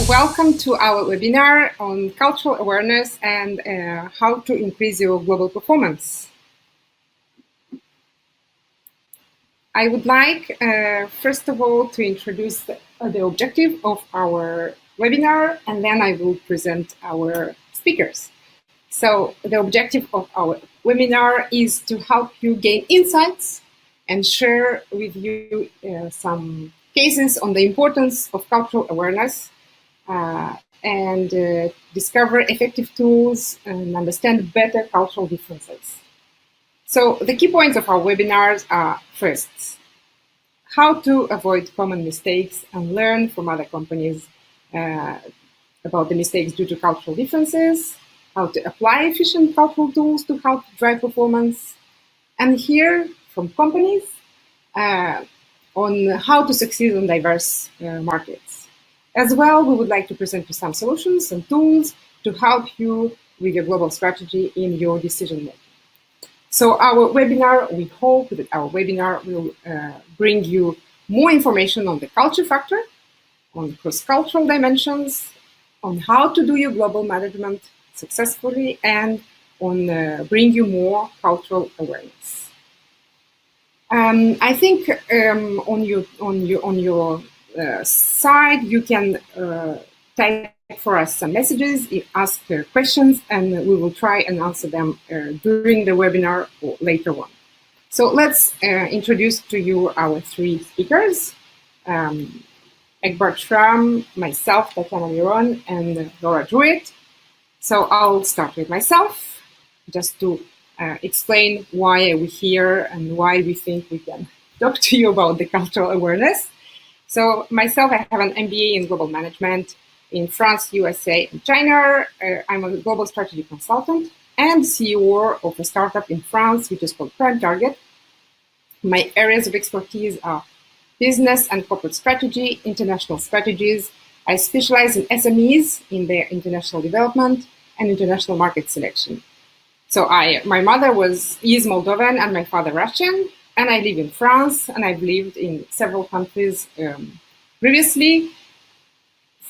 welcome to our webinar on cultural awareness and how to increase your global performance. I would like, first of all, to introduce the objective of our webinar, and then I will present our speakers. So the objective of our webinar is to help you gain insights and share with you some cases on the importance of cultural awareness and discover effective tools and understand better cultural differences. So the key points of our webinars are, first, how to avoid common mistakes and learn from other companies about the mistakes due to cultural differences, how to apply efficient cultural tools to help drive performance, and hear from companies on how to succeed in diverse markets. As well, we would like to present you some solutions and tools to help you with your global strategy in your decision making. So our webinar, we hope that our webinar will bring you more information on the culture factor, on cross-cultural dimensions, on how to do your global management successfully, and on bring you more cultural awareness. I think on your side you can type for us some messages, ask questions, and we will try and answer them during the webinar or later on. So let's introduce to you our three speakers, Egbert Schramm, myself, Tatiana Miron, and Laura Drewett. So I'll start with myself, just to explain why we're here and why we think we can talk to you about the cultural awareness. So myself, I have an MBA in global management in France, USA, and China. I'm a global strategy consultant and CEO of a startup in France, which is called Prime Target. My areas of expertise are business and corporate strategy, international strategies. I specialize in SMEs in their international development and international market selection. So my mother is Moldovan and my father Russian, and I live in France, and I've lived in several countries previously.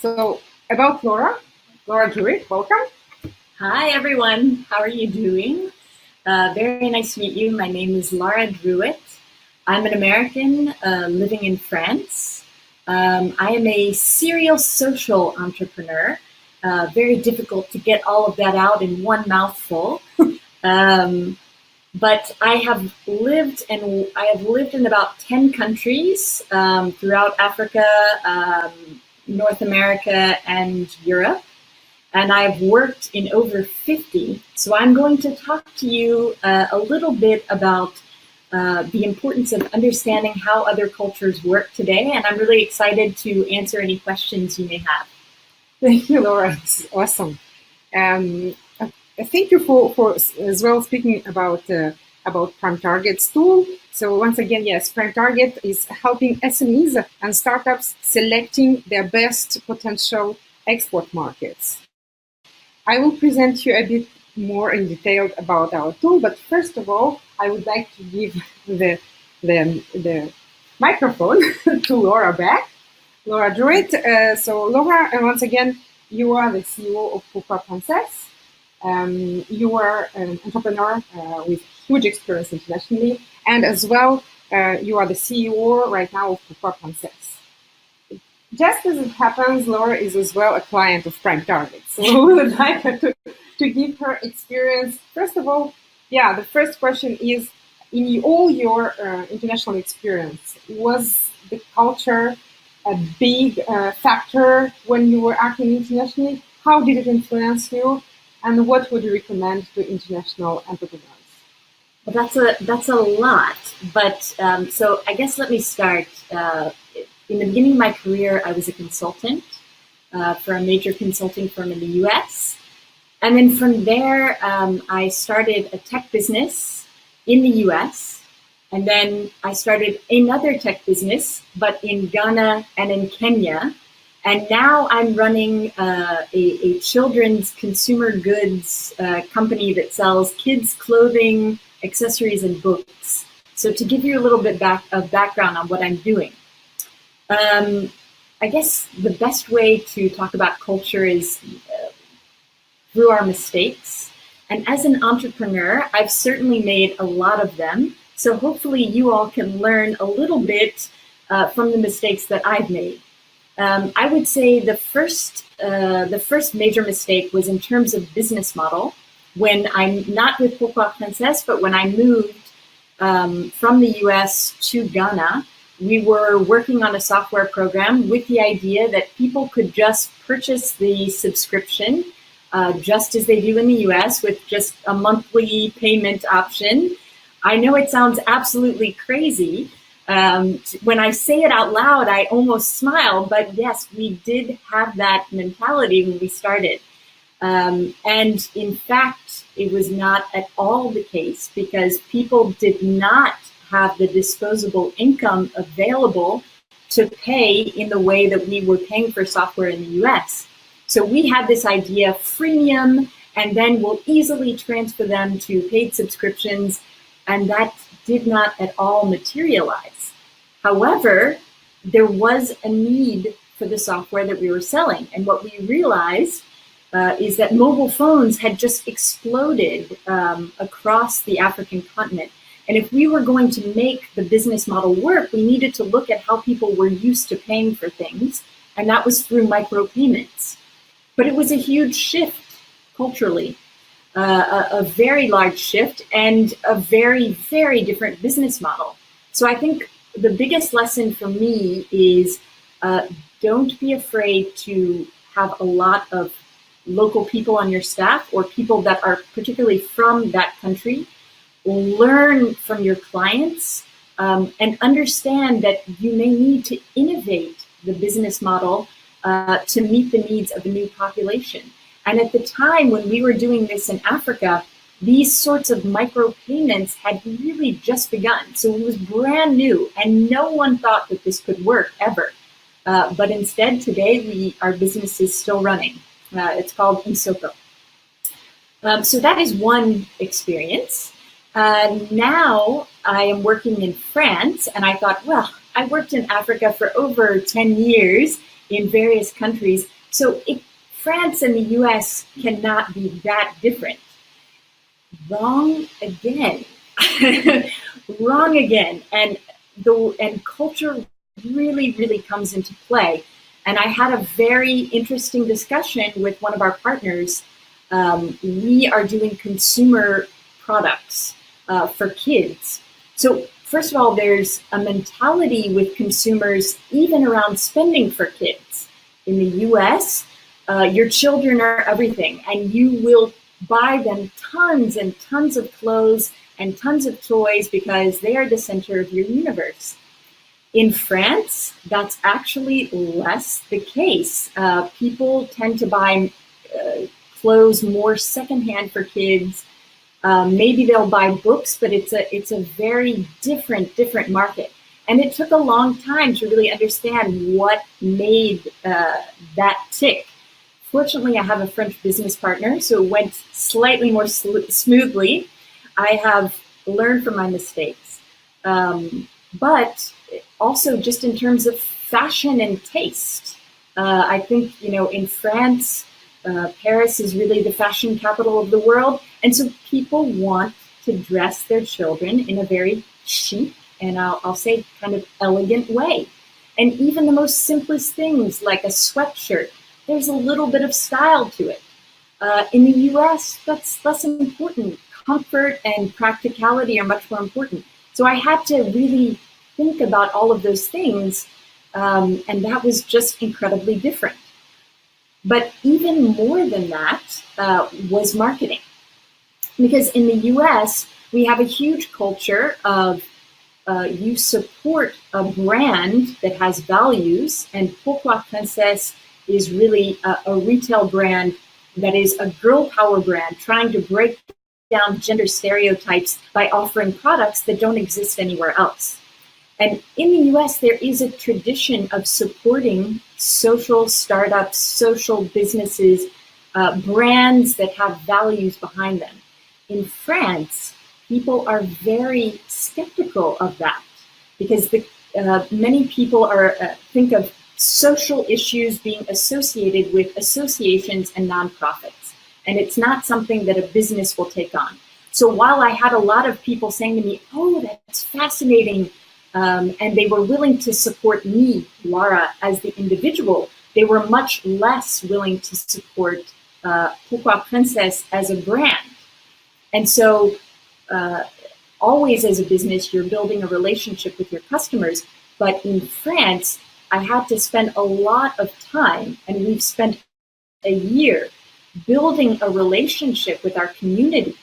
So about Laura Drewett, welcome. Hi everyone, how are you doing? Very nice to meet you. My name is Laura Drewett. I'm an American living in France. I am a serial social entrepreneur. Very difficult to get all of that out in one mouthful. But I have lived in about 10 countries throughout Africa, North America, and Europe. And I've worked in over 50. So I'm going to talk to you a little bit about the importance of understanding how other cultures work today. And I'm really excited to answer any questions you may have. Thank you, Laura. It's awesome. Thank you for as well speaking about Prime Target's tool. So once again, yes, Prime Target is helping SMEs and startups selecting their best potential export markets. I will present you a bit more in detail about our tool, but first of all, I would like to give the microphone to Laura back. Laura Drewett. So Laura, once again, you are the CEO of Pourquoi Princesse. You are an entrepreneur with huge experience internationally, and as well, you are the CEO right now of Pourquoi Princesse. Just as it happens, Laura is as well a client of Prime Target. So we would like her to give her experience. First of all, the first question is, in all your international experience, was the culture a big factor when you were acting internationally? How did it influence you? And what would you recommend to international entrepreneurs? Well, that's a lot. But so I guess let me start. In the beginning of my career, I was a consultant for a major consulting firm in the US. And then from there, I started a tech business in the US. And then I started another tech business, but in Ghana and in Kenya. And now I'm running a children's consumer goods company that sells kids' clothing, accessories, and books. So to give you a little bit of background on what I'm doing. I guess the best way to talk about culture is through our mistakes. And as an entrepreneur, I've certainly made a lot of them. So hopefully you all can learn a little bit from the mistakes that I've made. I would say the first major mistake was in terms of business model. When I'm not with Pourquoi Princesse, but when I moved from the US to Ghana, we were working on a software program with the idea that people could just purchase the subscription just as they do in the US with just a monthly payment option. I know it sounds absolutely crazy. When I say it out loud, I almost smile, but yes, we did have that mentality when we started. And in fact, it was not at all the case because people did not have the disposable income available to pay in the way that we were paying for software in the US. So we had this idea of freemium, and then we'll easily transfer them to paid subscriptions, and that did not at all materialize. However, there was a need for the software that we were selling, and what we realized is that mobile phones had just exploded across the African continent. And if we were going to make the business model work, we needed to look at how people were used to paying for things, and that was through micropayments. But it was a huge shift culturally, a very large shift, and a very, very different business model. So I think the biggest lesson for me is don't be afraid to have a lot of local people on your staff or people that are particularly from that country. Learn from your clients and understand that you may need to innovate the business model to meet the needs of a new population. And at the time when we were doing this in Africa, these sorts of micropayments had really just begun. So it was brand new and no one thought that this could work ever. But instead today our business is still running. It's called Isoko. So that is one experience. Now I am working in France, and I thought, well, I worked in Africa for over 10 years in various countries, so France and the US cannot be that different. Wrong again. Wrong again. And culture really, really comes into play. And I had a very interesting discussion with one of our partners. We are doing consumer products for kids. So first of all, there's a mentality with consumers even around spending for kids. In the US, your children are everything, and you will buy them tons and tons of clothes and tons of toys because they are the center of your universe. In France, that's actually less the case. People tend to buy clothes more secondhand for kids. Maybe they'll buy books, but it's a very different market. And it took a long time to really understand what made that tick. Fortunately, I have a French business partner, so it went slightly more smoothly. I have learned from my mistakes. But also just in terms of fashion and taste, I think, in France, Paris is really the fashion capital of the world. And so people want to dress their children in a very chic and I'll say kind of elegant way. And even the most simplest things like a sweatshirt, there's a little bit of style to it. In the US, that's less important. Comfort and practicality are much more important. So I had to really think about all of those things, and that was just incredibly different. But even more than that was marketing. Because in the US, we have a huge culture of you support a brand that has values, and Pourquoi Princesse is really a retail brand that is a girl power brand trying to break down gender stereotypes by offering products that don't exist anywhere else. And in the US, there is a tradition of supporting social startups, social businesses, brands that have values behind them. In France, people are very skeptical of that because many people think of social issues being associated with associations and nonprofits. And it's not something that a business will take on. So while I had a lot of people saying to me, oh, that's fascinating, and they were willing to support me, Lara, as the individual, they were much less willing to support Pourquoi Princesse as a brand. And so always as a business, you're building a relationship with your customers. But in France, I had to spend a lot of time, and we've spent a year building a relationship with our community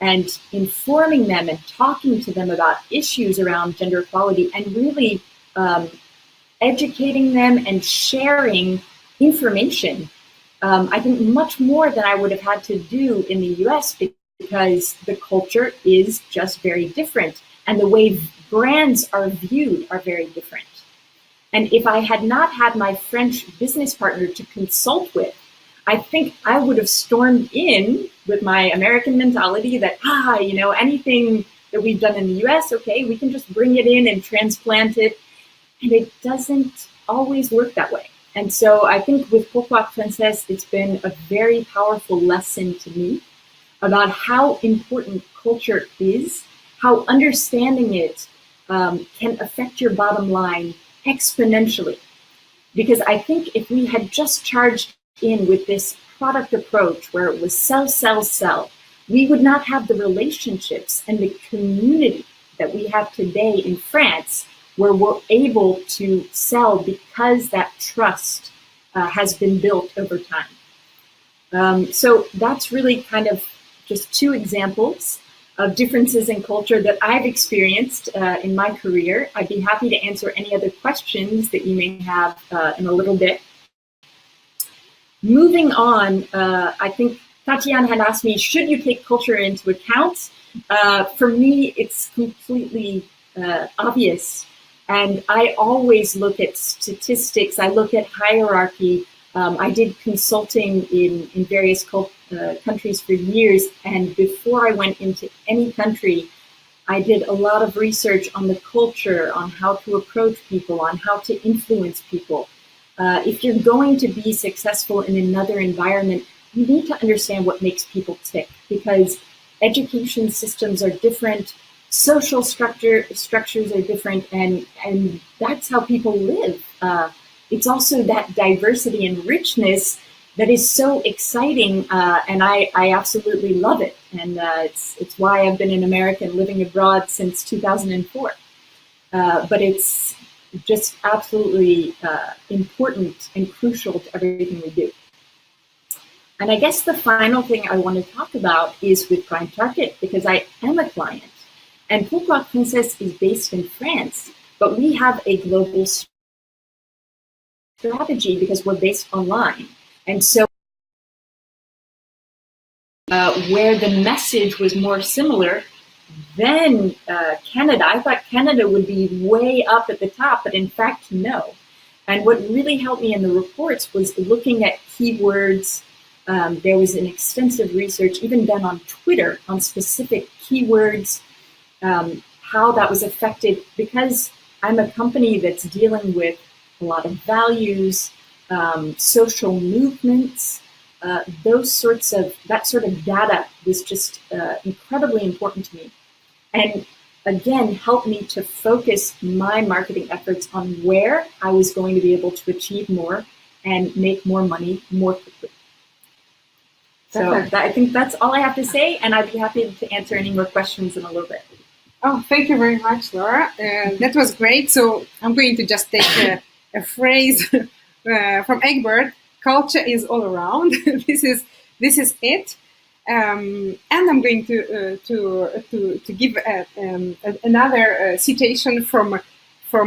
and informing them and talking to them about issues around gender equality and really educating them and sharing information. I think much more than I would have had to do in the US because the culture is just very different and the way brands are viewed are very different. And if I had not had my French business partner to consult with, I think I would have stormed in with my American mentality that, anything that we've done in the US, okay, we can just bring it in and transplant it. And it doesn't always work that way. And so I think with Pourquoi Princesse, it's been a very powerful lesson to me about how important culture is, how understanding it can affect your bottom line exponentially. Because I think if we had just charged in with this product approach where it was sell, sell, sell, we would not have the relationships and the community that we have today in France, where we're able to sell because that trust has been built over time. So that's really kind of just two examples of differences in culture that I've experienced in my career. I'd be happy to answer any other questions that you may have in a little bit. Moving on, I think Tatiana had asked me, should you take culture into account? For me, it's completely obvious. And I always look at statistics. I look at hierarchy. I did consulting in various countries for years. And before I went into any country, I did a lot of research on the culture, on how to approach people, on how to influence people. If you're going to be successful in another environment, you need to understand what makes people tick, because education systems are different, social structures are different, and that's how people live. It's also that diversity and richness that is so exciting, and I absolutely love it. And it's why I've been an American living abroad since 2004. But it's just absolutely important and crucial to everything we do. And I guess the final thing I want to talk about is with Prime Target, because I am a client. And Pourquoi Princesse is based in France, but we have a global strategy because we're based online. And so where the message was more similar than Canada, I thought Canada would be way up at the top, but in fact, no. And what really helped me in the reports was looking at keywords. There was an extensive research even done on Twitter on specific keywords, how that was affected, because I'm a company that's dealing with a lot of values, social movements, that sort of data was just incredibly important to me. And again, helped me to focus my marketing efforts on where I was going to be able to achieve more and make more money more quickly. So I think that's all I have to say, and I'd be happy to answer any more questions in a little bit. Oh, thank you very much, Laura. That was great. So I'm going to just take a phrase from Egbert: "Culture is all around." This is it. And I'm going to give another citation from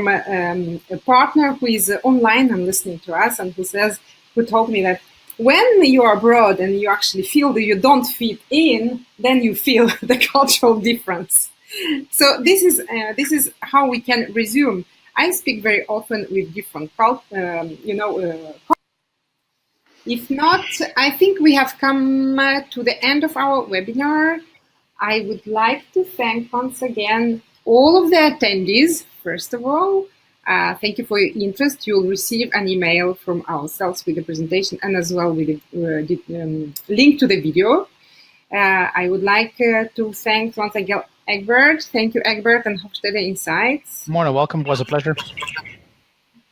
a partner who is online and listening to us, and who told me that when you are abroad and you actually feel that you don't fit in, then you feel the cultural difference. So this is how we can resume. I speak very often with different If not, I think we have come to the end of our webinar. I would like to thank once again all of the attendees, first of all, Thank you for your interest. You'll receive an email from ourselves with the presentation and as well with the link to the video. I would like to thank once again Egbert. Thank you, Egbert and Hofstede Insights. More than welcome. It was a pleasure.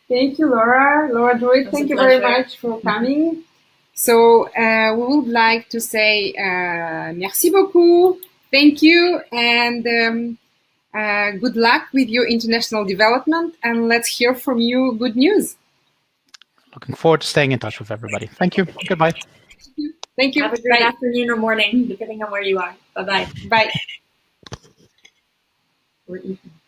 Thank you, Laura. Laura Drewett, thank you very much for coming. So we would like to say merci beaucoup, thank you, and good luck with your international development, and let's hear from you good news. Looking forward to staying in touch with everybody. Thank you. Goodbye. Thank you. Have a great Bye. afternoon or morning, depending on where you are. Bye-bye. Bye. Or evening.